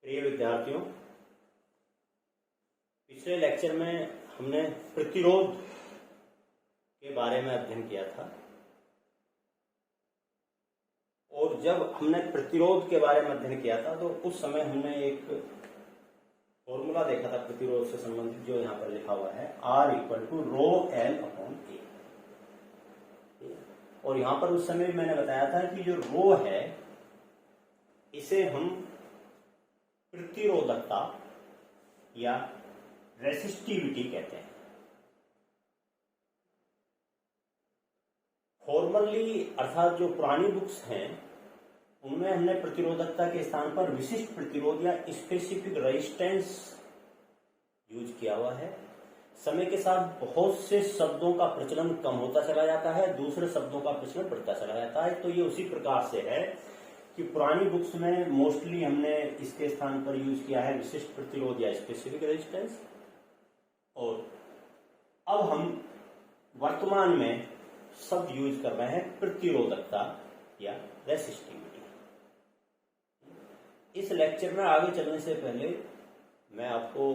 प्रिय विद्यार्थियों, पिछले लेक्चर में हमने प्रतिरोध के बारे में अध्ययन किया था और जब हमने प्रतिरोध के बारे में अध्ययन किया था तो उस समय हमने एक फॉर्मूला देखा था प्रतिरोध से संबंधित, जो यहाँ पर लिखा हुआ है R=ρL/A। और यहाँ पर उस समय मैंने बताया था कि जो रो है इसे हम प्रतिरोधकता या रेसिस्टिविटी कहते हैं। फॉर्मली अर्थात जो पुरानी बुक्स हैं उनमें हमने प्रतिरोधकता के स्थान पर विशिष्ट प्रतिरोध या स्पेसिफिक रेजिस्टेंस यूज किया हुआ है। समय के साथ बहुत से शब्दों का प्रचलन कम होता चला जाता है, दूसरे शब्दों का प्रचलन बढ़ता चला जाता है। तो ये उसी प्रकार से है कि पुरानी बुक्स में मोस्टली हमने इसके स्थान पर यूज किया है विशिष्ट प्रतिरोध या स्पेसिफिक रेजिस्टेंस, और अब हम वर्तमान में शब्द यूज कर रहे हैं प्रतिरोधकता या रेसिस्टिविटी। इस लेक्चर में आगे चलने से पहले मैं आपको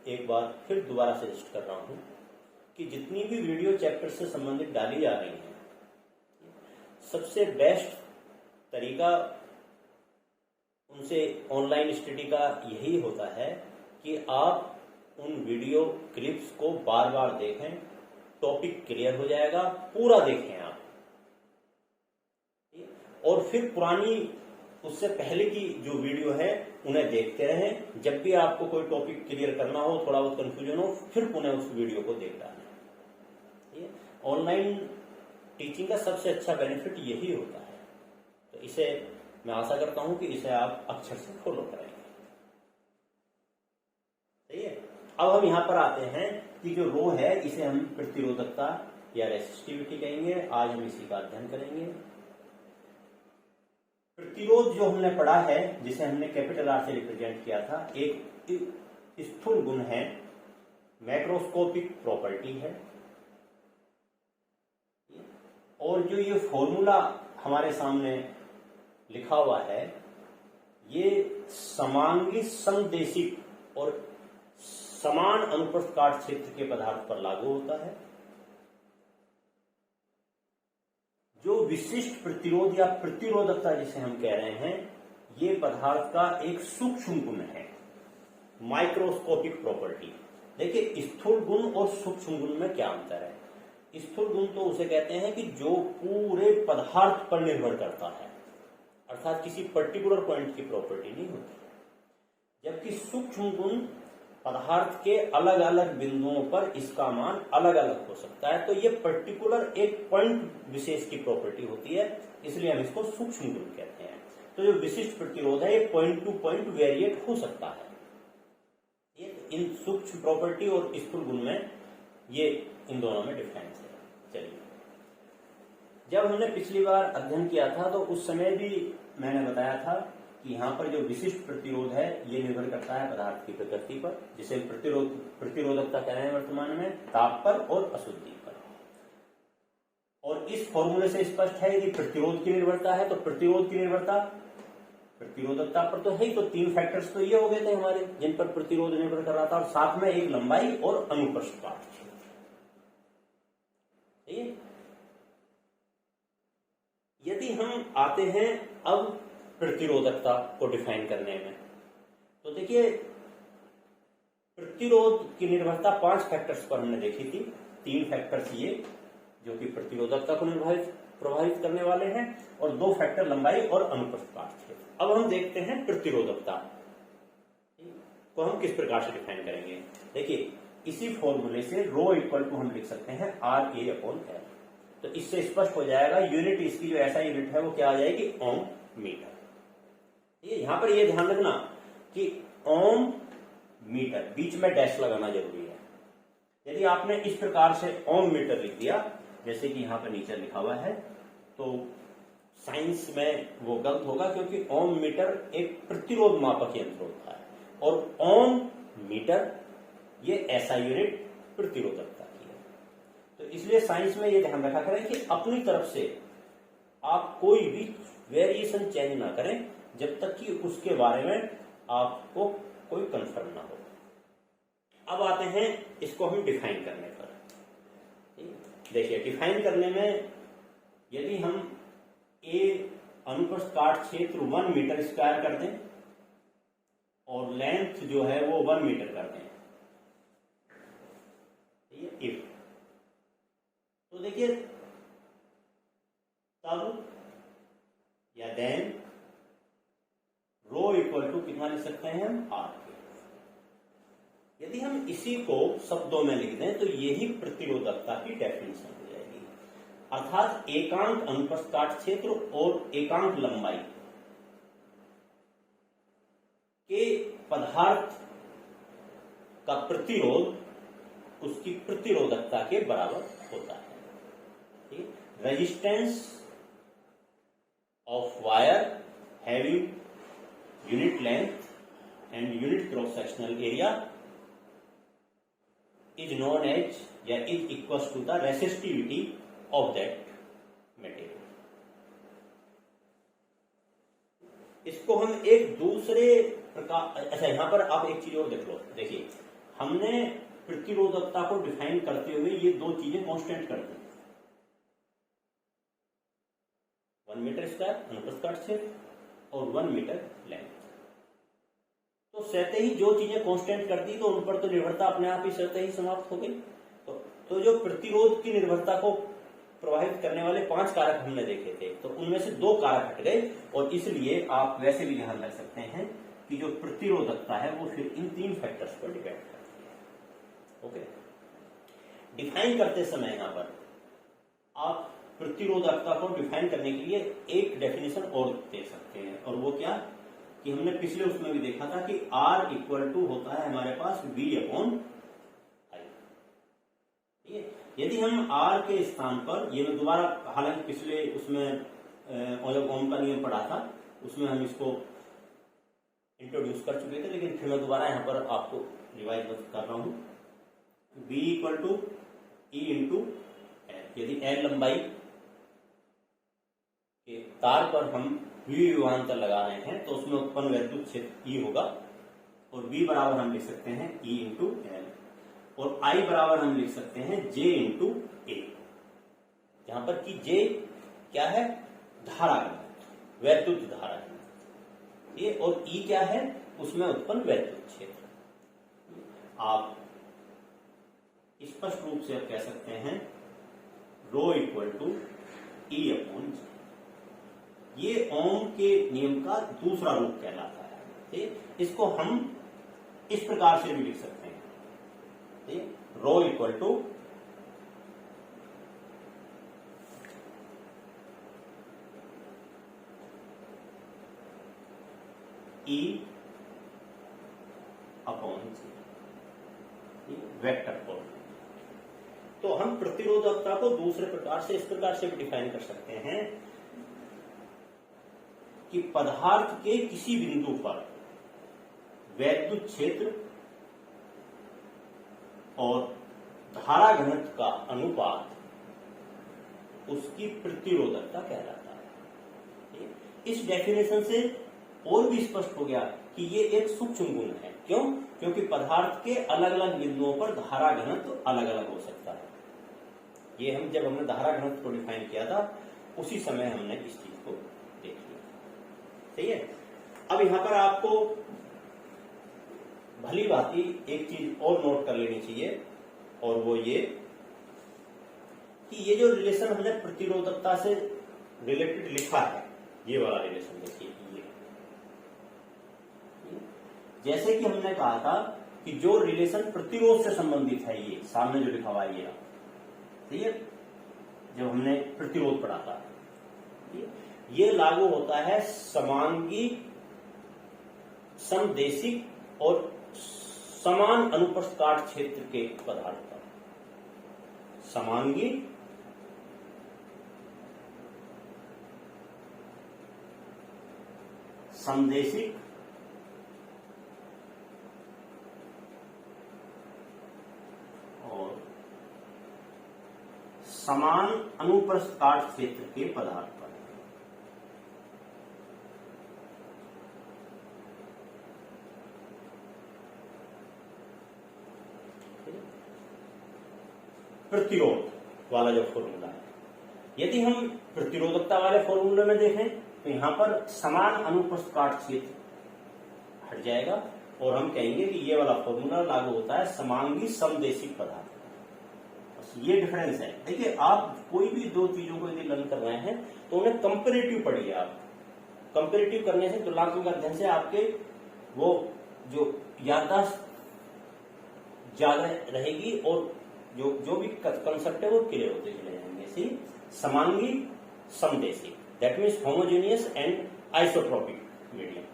एक बार फिर दोबारा सजेस्ट कर रहा हूं कि जितनी भी वीडियो चैप्टर से संबंधित डाली जा रही हैं, सबसे बेस्ट तरीका उनसे ऑनलाइन स्टडी का यही होता है कि आप उन वीडियो क्लिप्स को बार बार देखें, टॉपिक क्लियर हो जाएगा, पूरा देखें आप, और फिर पुरानी उससे पहले की जो वीडियो है उन्हें देखते रहें। जब भी आपको कोई टॉपिक क्लियर करना हो, थोड़ा बहुत कंफ्यूजन हो, फिर पुनः उस वीडियो को देख डालें। ऑनलाइन टीचिंग का सबसे अच्छा बेनिफिट यही होता है। तो इसे मैं आशा करता हूं कि इसे आप अक्षर से फॉलो करेंगे। सही है। अब हम यहां पर आते हैं कि जो रो है इसे हम प्रतिरोधकता या रेसिस्टिविटी कहेंगे। आज हम इसी का अध्ययन करेंगे। प्रतिरोध जो हमने पढ़ा है, जिसे हमने कैपिटल आर से रिप्रेजेंट किया था, एक स्थूल गुण है, मैक्रोस्कोपिक प्रॉपर्टी है। और जो ये फॉर्मूला हमारे सामने लिखा हुआ है, ये समांगी समदेशिक और समान अनुप्रस्थ काट क्षेत्र के पदार्थ पर लागू होता है। जो विशिष्ट प्रतिरोध या प्रतिरोधकता जिसे हम कह रहे हैं, ये पदार्थ का एक सूक्ष्म गुण है, माइक्रोस्कोपिक प्रॉपर्टी। देखिए, स्थूल गुण और सूक्ष्म गुण में क्या अंतर है। स्थूल गुण तो उसे कहते हैं कि जो पूरे पदार्थ पर निर्भर करता है, अर्थात किसी पर्टिकुलर पॉइंट की प्रॉपर्टी नहीं होती, जबकि सूक्ष्म गुण पदार्थ के अलग अलग बिंदुओं पर इसका मान अलग अलग हो सकता है। तो ये पर्टिकुलर एक पॉइंट विशेष की प्रॉपर्टी होती है, इसलिए हम इसको सूक्ष्म गुण कहते हैं। तो जो विशिष्ट प्रतिरोध है, ये पॉइंट टू पॉइंट वेरिएट हो सकता है। ये इन सूक्ष्म प्रॉपर्टी और स्थूल गुण में ये इन दोनों में डिफरेंस है। चलिए, जब हमने पिछली बार अध्ययन किया था तो उस समय भी मैंने बताया था कि यहाँ पर जो विशिष्ट प्रतिरोध है ये निर्भर करता है पदार्थ की प्रकृति पर, जिसे प्रतिरोधकता कह रहे हैं वर्तमान में, ताप पर और अशुद्धि पर। और इस फॉर्मूले से स्पष्ट है कि प्रतिरोध की निर्भरता है, तो प्रतिरोध की निर्भरता प्रतिरोधकता पर तो है ही। तो तीन फैक्टर्स तो ये हो गए थे हमारे जिन पर प्रतिरोध निर्भर कर रहा था, और साथ में एक लंबाई और अनुप्रस्थ काट क्षेत्र। यदि हम आते हैं अब प्रतिरोधकता को डिफाइन करने में, तो देखिए, प्रतिरोध की निर्भरता 5 फैक्टर्स पर हमने देखी थी। 3 फैक्टर्स ये जो कि प्रतिरोधकता को प्रभावित करने वाले हैं, और 2 फैक्टर लंबाई और अनुप्रस्थ काट क्षेत्र। अब हम देखते हैं प्रतिरोधकता को हम किस प्रकार से डिफाइन करेंगे। देखिए, इसी फॉर्मूले से रो इक्वल टू हम लिख सकते हैं RA/L। तो इससे स्पष्ट हो जाएगा, यूनिट इसकी जो ऐसा यूनिट है वो क्या आ जाएगी, ओम मीटर। यहां पर ये ध्यान रखना कि ओम मीटर, बीच में डैश लगाना जरूरी है। यदि आपने इस प्रकार से ओम मीटर लिख दिया, जैसे कि यहां पर नीचे लिखा हुआ है, तो साइंस में वो गलत होगा, क्योंकि ओम मीटर एक प्रतिरोध मापक यंत्र होता है और ओम मीटर ये ऐसा यूनिट प्रतिरोधकता की है। तो इसलिए साइंस में ये ध्यान रखा करें कि अपनी तरफ से आप कोई भी वेरिएशन चेंज ना करें, जब तक कि उसके बारे में आपको कोई कंसर्न ना हो। अब आते हैं इसको हम डिफाइन करने पर। देखिए, डिफाइन करने में यदि हम ए अनुप्रस्थ काट क्षेत्र 1 मीटर स्क्वायर कर दें और लेंथ जो है वो 1 मीटर कर दें, इफ, तो देखिए तब या देन रो इक्वल टू कितना लिख सकते हैं हम, आर के। यदि हम इसी को शब्दों में लिख दें तो यही प्रतिरोधकता की डेफिनेशन हो जाएगी। अर्थात एकांक अनुप्रस्थ काट क्षेत्र और एकांक लंबाई के पदार्थ का प्रतिरोध उसकी प्रतिरोधकता के बराबर होता है। Resistance of wire having unit length and unit cross sectional area is known as या is equal to the resistivity of that material. इसको हम एक दूसरे प्रकार, अच्छा यहां पर आप एक चीज और देख लो। देखिए, हमने प्रतिरोधकता को डिफाइन करते हुए ये दो चीजें कांस्टेंट कर दी, 1 मीटर स्क्वायर अनुप्रस्थ काट क्षेत्र और 1 मीटर लेंथ। तो सहते ही जो चीजें कांस्टेंट कर दी तो उन पर तो निर्भरता अपने आप ही सहते ही समाप्त हो गई। तो जो प्रतिरोध की निर्भरता को प्रभावित करने वाले 5 कारक हमने देखे थे, तो उनमें से 2 कारक हट गए और इसलिए आप वैसे भी ध्यान रख सकते हैं कि जो प्रतिरोधकता है वो फिर इन 3 फैक्टर्स पर डिपेंड करती है। ओके, डिफाइन करते समय यहां पर आप प्रतिरोधकता को डिफाइन करने के लिए एक डेफिनेशन और दे सकते हैं, और वो क्या कि हमने पिछले उसमें भी देखा था कि R इक्वल टू होता है हमारे पास V अपॉन I। ठीक है, यदि हम R के स्थान पर, ये मैं दोबारा, हालांकि पिछले उसमें जब ओम का नियम पढ़ा था उसमें हम इसको इंट्रोड्यूस कर चुके थे, लेकिन फिर मैं दोबारा यहां पर आपको रिवाइज कर रहा हूं। V equal to E into L। यदि L लंबाई के तार पर हम V विभवांतर लगा रहे हैं तो उसमें उत्पन्न वैद्युत क्षेत्र E होगा, और V बराबर हम लिख सकते हैं E इंटू L, और I बराबर हम लिख सकते हैं J इंटू A, जहां पर कि J क्या है, धारा घनत्व, वैद्युत धारा घनत्व ये, और E क्या है, उसमें उत्पन्न वैद्युत क्षेत्र। आप स्पष्ट रूप से आप कह सकते हैं rho equal to E upon J। ये ओम के नियम का दूसरा रूप कहलाता है। ठीक, इसको हम इस प्रकार से भी लिख सकते हैं, ठीक, rho equal to E upon J, vector form. तो हम प्रतिरोधकता को दूसरे प्रकार से, इस प्रकार से भी डिफाइन कर सकते हैं कि पदार्थ के किसी बिंदु पर वैद्युत क्षेत्र और धारा घनत्व का अनुपात उसकी प्रतिरोधकता कहलाता है। इस डेफिनेशन से और भी स्पष्ट हो गया कि ये एक सूक्ष्म गुण है। क्यों? क्योंकि पदार्थ के अलग अलग बिंदुओं पर धारा घनत्व अलग अलग हो सकता है। ये हम जब हमने धारा घनत्व को डिफाइन किया था उसी समय हमने इस चीज को देख लिया। सही है। अब यहां पर आपको भली भांति एक चीज और नोट कर लेनी चाहिए, और वो ये कि ये जो रिलेशन हमने प्रतिरोधकता से रिलेटेड लिखा है, ये वाला रिलेशन देखिए, ये जैसे कि हमने कहा था कि जो रिलेशन प्रतिरोध से संबंधित है, ये सामने जो लिखा हुआ है, ये सही है, जब हमने प्रतिरोध पढ़ा था, ये लागू होता है समांगी, समदेशिक और समान अनुप्रस्थ काट क्षेत्र के पदार्थ पर। समांगी, समदेशिक और समान अनुप्रस्थ काट क्षेत्र के पदार्थ पर। प्रतिरोध वाला जो फॉर्मूला है, यदि हम प्रतिरोधकता वाले फॉर्मूले में देखें तो यहां पर समान अनुप्रस्थ काट क्षेत्र हट जाएगा और हम कहेंगे कि ये वाला फॉर्मूला लागू होता है समांगी समदेशिक पदार्थ। बस ये डिफरेंस है। देखिए, आप कोई भी दो चीजों को यदि लर्न कर रहे हैं तो उन्हें कंपेरेटिव पढ़िए। आप कंपेरेटिव करने से, तुलनात्मक अध्ययन से आपके वो जो याददाश्त ज्यादा रहेगी और जो भी कंसेप्ट है वो क्लियर होते चले जाएंगे। सी समांगी समदेशी, that means homogeneous and isotropic medium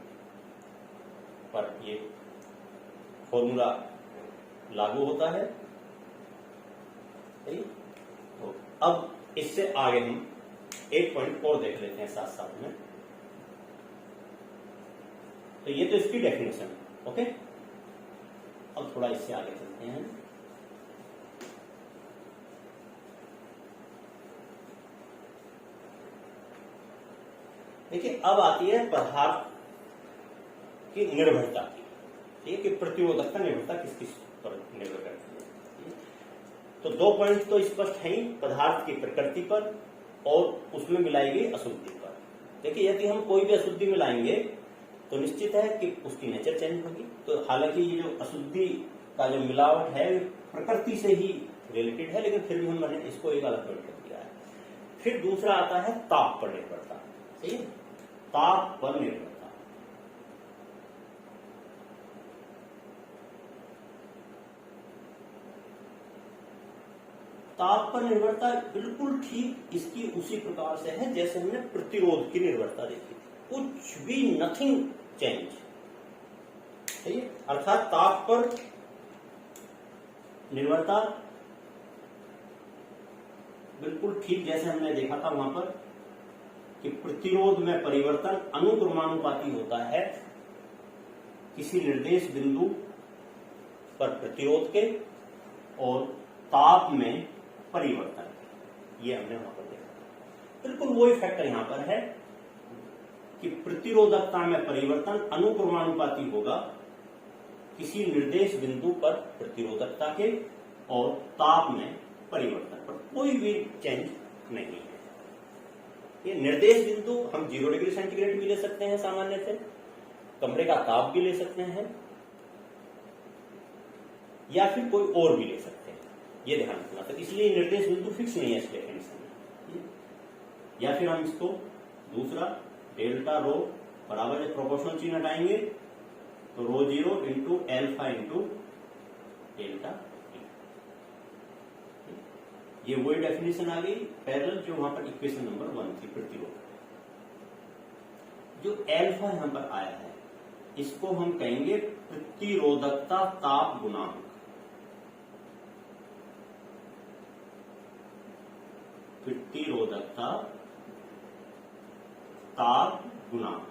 पर ये फॉर्मूला लागू होता है। तो अब इससे आगे हम एक पॉइंट और देख लेते हैं साथ साथ में। तो ये तो इसकी डेफिनेशन, ओके। अब थोड़ा इससे आगे चलते हैं। देखिए, अब आती है पदार्थ की निर्भरता की, ठीक है, कि प्रतिरोधकता निर्भरता किस किस पर निर्भर करती है। तो दो पॉइंट तो स्पष्ट है ही, पदार्थ की प्रकृति पर और उसमें मिलाई गई अशुद्धि पर। देखिए, यदि हम कोई भी अशुद्धि मिलाएंगे तो निश्चित है कि उसकी नेचर चेंज होगी। तो हालांकि ये जो अशुद्धि का जो मिलावट है प्रकृति से ही रिलेटेड है, लेकिन फिर भी हमने इसको एक अलग पॉइंट कर दिया है। फिर दूसरा आता है ताप पर निर्भरता, सही है, ताप पर निर्भरता। ताप पर निर्भरता बिल्कुल ठीक इसकी उसी प्रकार से है जैसे हमने प्रतिरोध की निर्भरता देखी थी, कुछ भी नथिंग चेंज, सही है। अर्थात ताप पर निर्भरता बिल्कुल ठीक जैसे हमने देखा था वहां पर कि प्रतिरोध में परिवर्तन अनुक्रमानुपाती होता है किसी निर्देश बिंदु पर प्रतिरोध के और ताप में परिवर्तन, ये हमने वहां पर देखा। बिल्कुल वही फैक्टर यहां पर है कि प्रतिरोधकता में परिवर्तन अनुक्रमानुपाती होगा किसी निर्देश बिंदु पर प्रतिरोधकता के और ताप में परिवर्तन पर, कोई भी चेंज नहीं है। ये निर्देश बिंदु हम 0 डिग्री सेंटीग्रेड भी ले सकते हैं सामान्य से, कमरे का ताप भी ले सकते हैं, या फिर कोई और भी ले सकते हैं, ये ध्यान रखना। तो इसलिए निर्देश बिंदु फिक्स नहीं है इस डेफिनेशन में। या फिर हम इसको दूसरा डेल्टा रो बराबर जब प्रोपोर्शनल चिन्ह हटाएंगे तो रो 0 into alpha into delta T, ये वही डेफिनेशन आ गई पैरेलल जो वहां पर इक्वेशन नंबर 1 थी प्रतिरोध। जो एल्फा यहां पर आया है इसको हम कहेंगे प्रतिरोधकता ताप गुणांक। प्रतिरोधकता ताप गुणांक,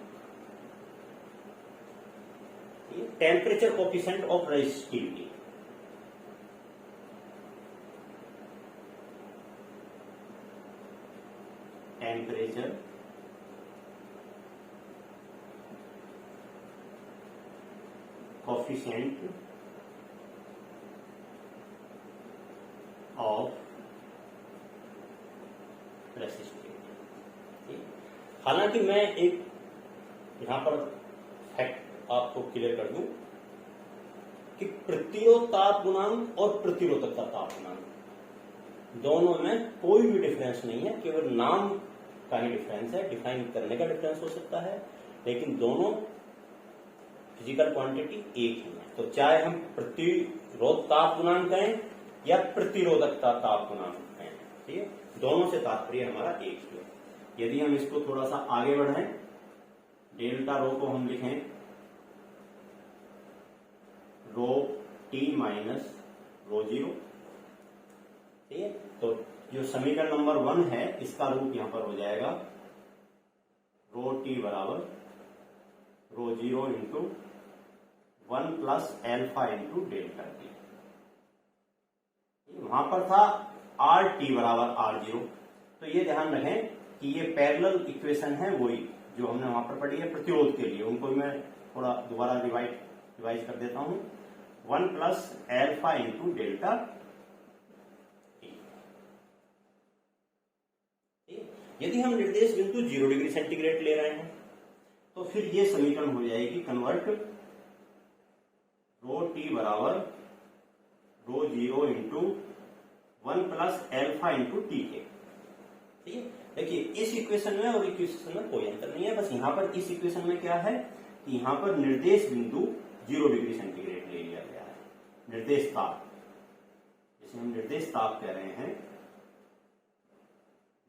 temperature coefficient of resistivity. Temperature coefficient of resistivity. हालांकि मैं एक यहां पर फैक्ट आपको क्लियर कर दूं कि प्रतिरोध ताप गुणांक और प्रतिरोधकता ताप गुणांक दोनों में कोई भी डिफरेंस नहीं है, केवल नाम का ही डिफरेंस है, डिफाइन करने का डिफरेंस हो सकता है, लेकिन दोनों फिजिकल क्वांटिटी एक ही है। तो चाहे हम प्रतिरोध ताप गुणांक कहें या प्रतिरोधकता ताप गुणांक कहें, ठीक है, दोनों से तात्पर्य हमारा एक ही है। यदि हम इसको थोड़ा सा आगे बढ़ाएं, डेल्टा रो को हम लिखें रो टी माइनस रो 0, ठीक है। तो जो समीकरण नंबर 1 है इसका रूप यहां पर हो जाएगा रो टी बराबर रो 0 into 1 plus alpha into delta T. वहां पर था आर टी बराबर आर 0। तो ये ध्यान रखें कि ये पैरेलल इक्वेशन है वही जो हमने वहां पर पढ़ी है प्रतिरोध के लिए। उनको मैं थोड़ा दोबारा रिवाइज कर देता हूं। 1 plus alpha into delta T, यदि हम निर्देश बिंदु 0 डिग्री सेंटीग्रेड ले रहे हैं तो फिर ये समीकरण हो जाएगी कन्वर्ट रो टी बराबर रो 0 into 1 plus alpha into T के। ठीक है, देखिए इस इक्वेशन में और इक्वेशन में कोई अंतर नहीं है, बस यहाँ पर इस इक्वेशन में क्या है कि यहाँ पर निर्देश बिंदु 0 डिग्री सेंटीग्रेड ले लिया गया है। निर्देश ताप, जिसे हम निर्देश ताप कह रहे हैं,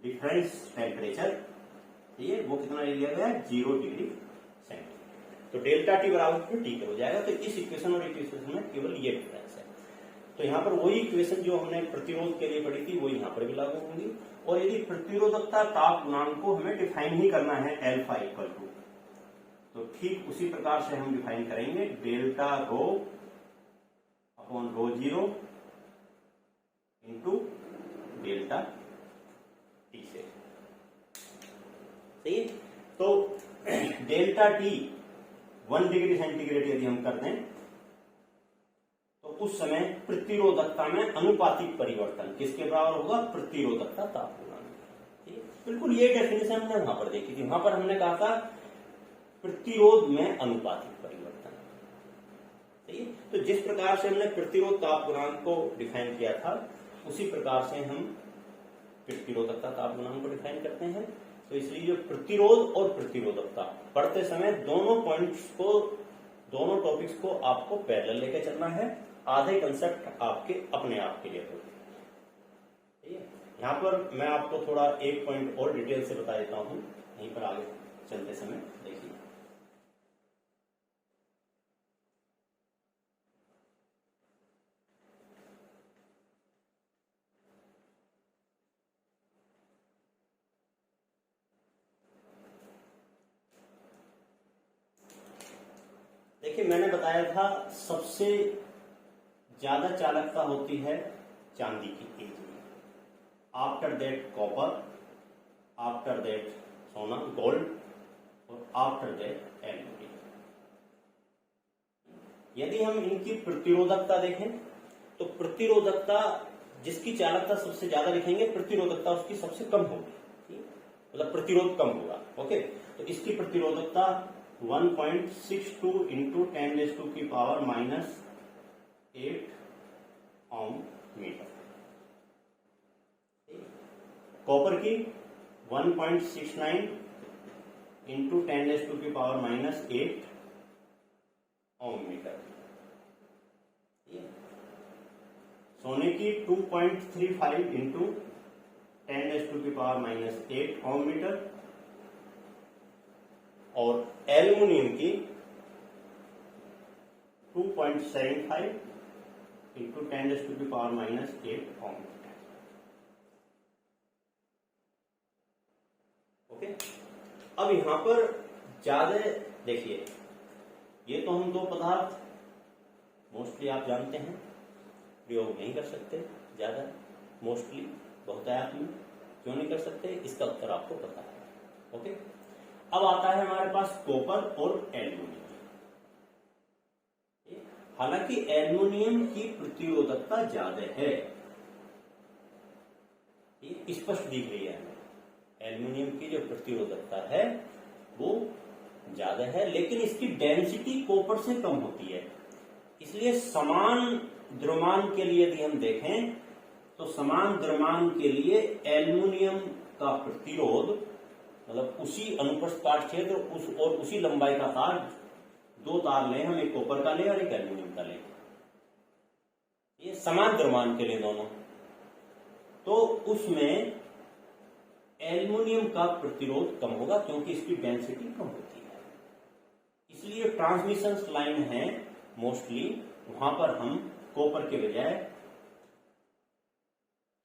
डिफरेंस टेम्परेचर, ठीक है, वो कितना ले लिया गया है 0 डिग्री सेंटीग्रेड। तो डेल्टा टी बराबर टी हो जाएगा। तो इस इक्वेशन और इक्वेशन में केवल ये डिफरेंस है। तो यहाँ पर वही इक्वेशन जो हमने प्रतिरोध के लिए पढ़ी थी वो यहाँ पर भी लागू होंगी। और यदि प्रतिरोधकता ताप गुणांक को हमें डिफाइन ही करना है एल्फा इक्वल टू, तो ठीक उसी प्रकार से हम डिफाइन करेंगे delta rho upon rho 0 into delta T से। सही है, तो डेल्टा टी 1 डिग्री सेंटीग्रेड यदि हम कर दें तो उस समय प्रतिरोधकता में अनुपातिक परिवर्तन किसके बराबर होगा, प्रतिरोधकता ताप गुणांक। ठीक है, बिल्कुल ये डेफिनेशन हमने वहां पर देखी थी। वहां पर हमने कहा था प्रतिरोध में अनुपातिक परिवर्तन। सही है, तो जिस प्रकार से हमने प्रतिरोध ताप गुणांक को डिफाइन किया था उसी प्रकार से हम प्रतिरोधकता ताप गुणांक को डिफाइन करते हैं। तो इसलिए जो प्रतिरोध और प्रतिरोधकता पढ़ते समय दोनों पॉइंट्स को, दोनों टॉपिक्स को आपको पैरेलल लेकर चलना है। आधे कंसेप्ट आपके अपने आप के लिए होते हैं। ठीक है, यहाँ पर मैं आपको थोड़ा एक पॉइंट और डिटेल से बता देता हूँ, यहीं पर आगे चलते समय देखिए। देखिए मैंने बताया था सबसे ज्यादा चालकता होती है चांदी की एज में, after that copper, after that सोना गोल्ड, और आफ्टर दैट एल्यूमिनियम। यदि हम इनकी प्रतिरोधकता देखें तो प्रतिरोधकता जिसकी चालकता सबसे ज्यादा लिखेंगे प्रतिरोधकता उसकी सबसे कम होगी, मतलब प्रतिरोध कम होगा। ओके, तो इसकी प्रतिरोधकता 1.62 इंटू 10⁻⁻8 ओम मीटर। कॉपर की 1.69 इंटू 10⁻⁻8 ओम मीटर। सोने की 2.35 इंटू 10⁻⁻8 ओम मीटर, और एल्युमिनियम की 2.75 इंटू 10⁻⁻8 ओम। ओके, अब यहां पर ज्यादा देखिए, ये तो हम दो पदार्थ मोस्टली आप जानते हैं, प्रयोग नहीं कर सकते ज्यादा, मोस्टली बहुतायत में क्यों नहीं कर सकते, इसका उत्तर आपको पता है। ओके, अब आता है हमारे पास कॉपर और एल्युमिनियम। हालांकि एल्युमिनियम की प्रतिरोधकता ज्यादा है, ये स्पष्ट दिख रही है हमें, एल्युमिनियम की जो प्रतिरोधकता है वो ज्यादा है, लेकिन इसकी डेंसिटी कॉपर से कम होती है। इसलिए समान द्रव्यमान के लिए यदि हम देखें तो समान द्रव्यमान के लिए एल्युमिनियम का प्रतिरोध, मतलब उसी अनुप्रस्थ काट क्षेत्र और उसी लंबाई का तार, दो तार लें हम, एक कॉपर का लें और एक एल्युमिनियम का लें, ये समान द्रव्यमान के लिए दोनों, तो उसमें एल्युमिनियम का प्रतिरोध कम होगा क्योंकि इसकी डेंसिटी कम होती है। इसलिए ट्रांसमिशन लाइन है मोस्टली, वहां पर हम कॉपर के बजाय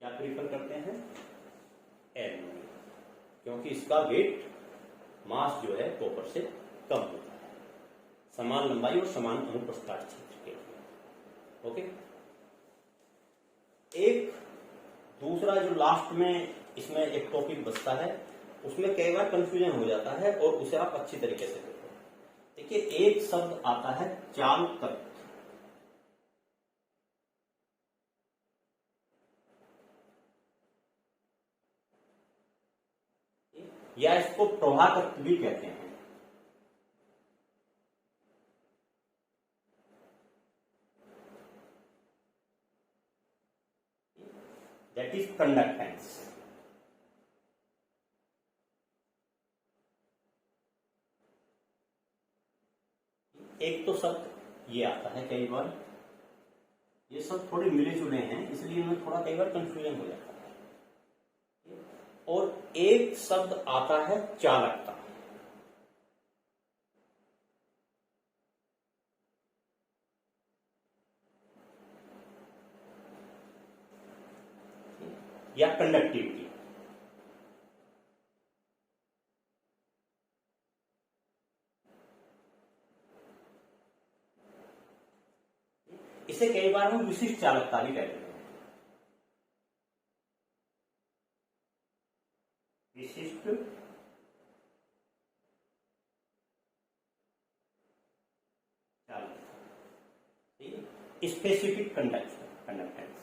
क्या प्रीफर करते हैं, एल्युमिनियम, क्योंकि इसका वेट मास जो है कॉपर से कम होता है, समान लंबाई और समान अनुप्रस्थ काट क्षेत्र के लिए। ओके, एक दूसरा जो लास्ट में इसमें एक टॉपिक बचता है, उसमें कई बार कंफ्यूजन हो जाता है और उसे आप अच्छी तरीके से देखो। देखिए एक शब्द आता है चालकत्व, या इसको प्रवाह तत्व भी कहते हैं। That is conductance. एक तो शब्द ये आता है कई बार, ये सब थोड़े मिले जुले हैं इसलिए इनमें थोड़ा कई बार कंफ्यूजन हो जाता है। और एक शब्द आता है चालकता। या कंडक्टिविटी। इसे कई बार हम विशिष्ट चालकता भी कहते हैं। विशिष्ट चालकता, स्पेसिफिक कंडक्टेंस।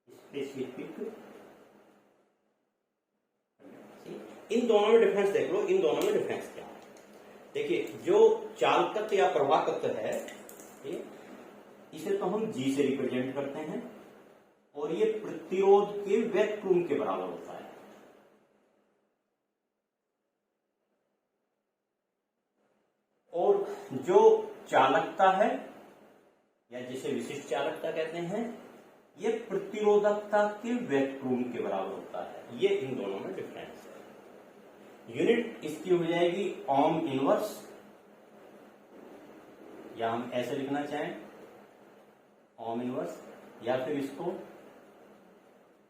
स्पेसिफिक। इन दोनों में डिफरेंस देख लो, इन दोनों में डिफरेंस क्या है। देखिए, जो चालकत्व या प्रवाहकत्व है, इसे तो हम G से रिप्रेजेंट करते हैं और ये प्रतिरोध के वैक्यूम के बराबर होता है। और जो चालकता है या जिसे विशिष्ट चालकता कहते हैं, ये प्रतिरोधकता के वैक्यूम के बराबर होता है। ये इन दोनों में डिफरेंस है। यूनिट इसकी हो जाएगी ओम इनवर्स, या हम ऐसे लिखना चाहें ओम इनवर्स, या फिर इसको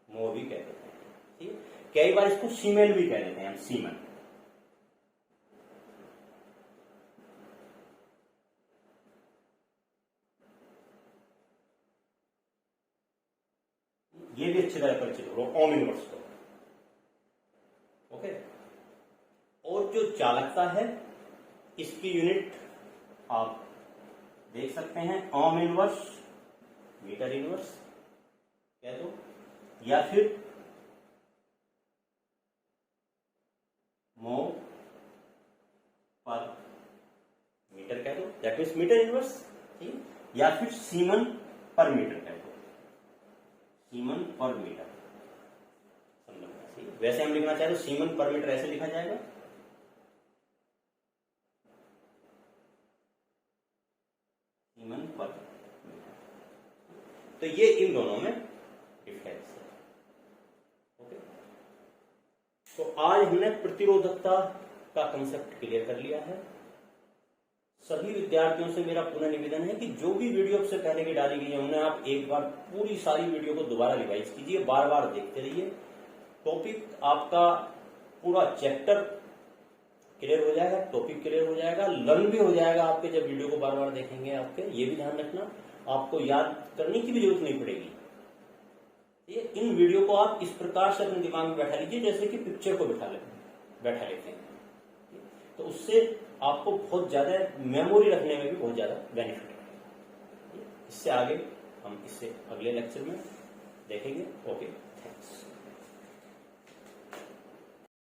मो भी कह देते हैं। ठीक, कई बार इसको सीमेन भी कह देते हैं हम, सीमेन। ये भी अच्छी तरह परिचित हो ओम इनवर्स को। ओके। और जो चालकता है, इसकी यूनिट आप देख सकते हैं ओम इनवर्स, मीटर इनवर्स कह दो, या फिर मो पर मीटर कह दो, दैट मीन्स मीटर इनवर्स। ठीक, या फिर सीमन पर मीटर कह दो, सीमन पर मीटर। वैसे हम लिखना चाहे तो सीमन पर मीटर ऐसे लिखा जाएगा, सीमन पर मीटर। तो ये इन दोनों में डिफरेंस है। ओके, तो आज हमने प्रतिरोधकता का कंसेप्ट क्लियर कर लिया है। सभी विद्यार्थियों से मेरा पुनः निवेदन है कि जो भी वीडियो आपसे पहले की डाली गई है उन्हें आप एक बार पूरी सारी वीडियो को दोबारा रिवाइज कीजिए, बार बार देखते रहिए। टॉपिक आपका पूरा चैप्टर क्लियर हो जाएगा, टॉपिक क्लियर हो जाएगा, लर्न भी हो जाएगा आपके जब वीडियो को बार बार देखेंगे। आपके ये भी ध्यान रखना, आपको याद करने की भी जरूरत नहीं पड़ेगी। ये इन वीडियो को आप इस प्रकार से अपने दिमाग में बैठा लीजिए जैसे कि पिक्चर को बैठा लेते हैं। तो उससे आपको बहुत ज्यादा मेमोरी रखने में भी बहुत ज्यादा बेनिफिट है। इससे आगे हम इससे अगले लेक्चर में देखेंगे। Okay, thanks.